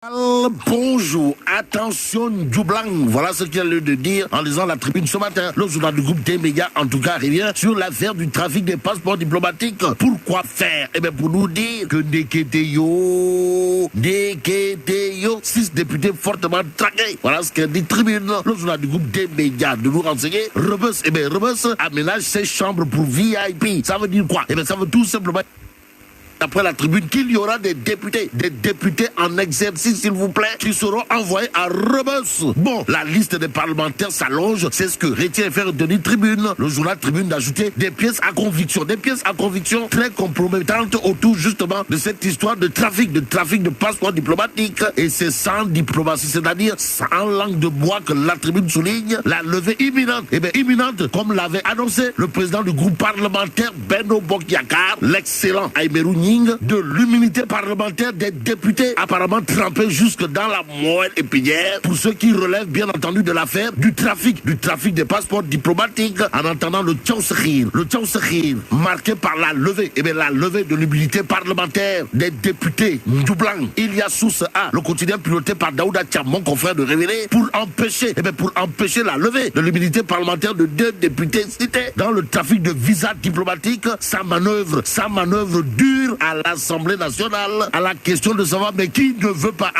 Bonjour, attention Djoublang, voilà ce qu'il a lieu de dire en lisant la tribune ce matin. Le journal du groupe des médias en tout cas revient sur l'affaire du trafic des passeports diplomatiques. Pourquoi faire? Eh bien pour nous dire que Deketeyo, 6 députés fortement traqués. Voilà ce qu'elle dit tribune. Le journal du groupe des médias de nous renseigner. Rebus, aménage ses chambres pour VIP. Ça veut dire quoi? Eh bien ça veut tout simplement... Après la tribune, qu'il y aura des députés en exercice, s'il vous plaît, qui seront envoyés à Rebus. Bon, la liste des parlementaires s'allonge, c'est ce que retient faire Denis Tribune. Le journal Tribune d'ajouter des pièces à conviction très compromettantes autour justement de cette histoire de trafic de passeports diplomatiques. Et c'est sans diplomatie, c'est-à-dire sans langue de bois que la tribune souligne la levée imminente. Eh bien, imminente, comme l'avait annoncé le président du groupe parlementaire Benno Bokk-Yakaar, l'excellent Aymérou Gningue, de l'immunité parlementaire des députés apparemment trempés jusque dans la moelle épinière pour ceux qui relèvent bien entendu de l'affaire du trafic des passeports diplomatiques en entendant le Tchaousskhir marqué par la levée de l'immunité parlementaire des députés Djoublang. Il y a source A, le quotidien piloté par Daouda Thiam, mon confrère de Révélé, pour empêcher la levée de l'immunité parlementaire de 2 députés cités dans le trafic de visas diplomatiques. Sa manœuvre dure à l'Assemblée nationale à la question de savoir mais qui ne veut pas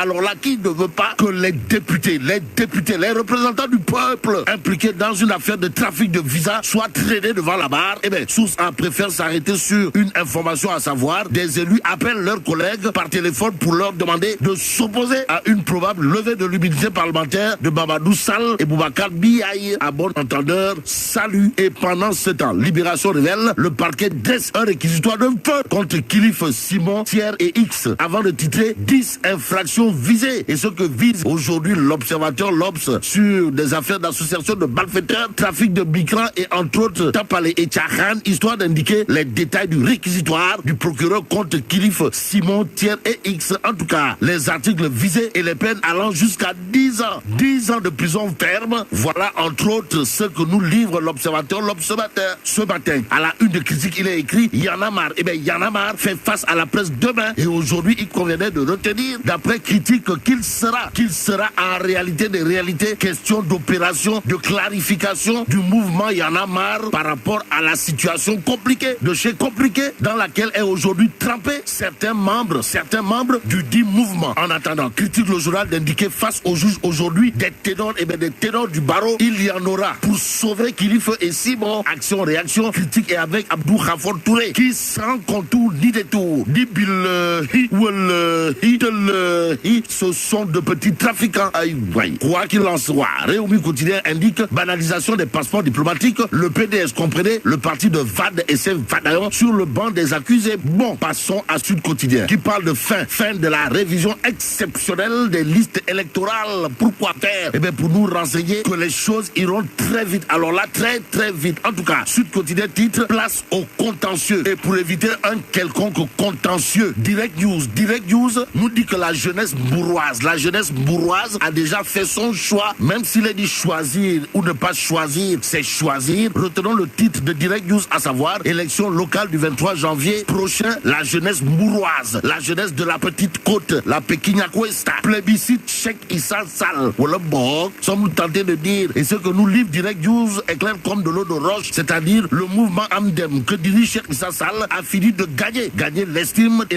que les députés, les représentants du peuple impliqués dans une affaire de trafic de visa soient traînés devant la barre. Eh bien, source A préfère s'arrêter sur une information, à savoir des élus appellent leurs collègues par téléphone pour leur demander de s'opposer à une probable levée de l'immunité parlementaire de Mamadou Sall et Boubacar Biaye. À bon entendeur, salut. Et pendant ce temps, Libération révèle, le parquet dresse un réquisitoire de feu contre Kilif, Simon, Thiers et X avant de titrer 10 infractions visées. Et ce que vise aujourd'hui l'observateur L'Obs sur des affaires d'association de malfaiteurs, trafic de migrants et entre autres Tapalé et Tchakhan, histoire d'indiquer les détails du réquisitoire du procureur contre Kilif, Simon, Thiers et X. En tout cas, les articles visés et les peines allant jusqu'à 10 ans. 10 ans de prison ferme. Voilà entre autres ce que nous livre l'observateur L'Obs ce matin. À la une de critique, il est écrit Y'en a marre. Eh bien, Y'en a marre fait face à la presse demain et aujourd'hui il convenait de retenir d'après critique qu'il sera en réalité des réalités question d'opération de clarification du mouvement Y'en a marre par rapport à la situation compliquée dans laquelle est aujourd'hui trempé certains membres du dit mouvement. En attendant, critique le journal d'indiquer face aux juges aujourd'hui des ténors du barreau, il y en aura pour sauver Kilif et Simon. Action-réaction, critique et avec Abdou Khafor Touré qui sans contour ni détour, ni billahi, wallahi, tallahi, ce sont de petits trafiquants. Quoi qu'il en soit, Réumi Quotidien indique banalisation des passeports diplomatiques. Le PDS comprenait le parti de Vade et ses Vadaillons sur le banc des accusés. Bon, passons à Sud Quotidien qui parle de fin de la révision exceptionnelle des listes électorales. Pourquoi faire? Eh bien pour nous renseigner que les choses iront très vite. Alors là, très très vite. En tout cas, Sud Quotidien titre place au contentieux. Et pour éviter un quelconque contentieux, Direct News nous dit que la jeunesse bourroise a déjà fait son choix, même s'il est dit choisir ou ne pas choisir, c'est choisir. Retenons le titre de Direct News, à savoir élection locale du 23 janvier prochain, la jeunesse bourroise, la jeunesse de la petite côte, la Pékinakwesta, plébiscite Cheikh Issa Sall. Voilà bon, sommes-nous tentés de dire, et ce que nous livre Direct News est clair comme de l'eau de roche, c'est-à-dire le mouvement Amdem que dirige Cheikh Issa Sall a fini de gagner l'estime et la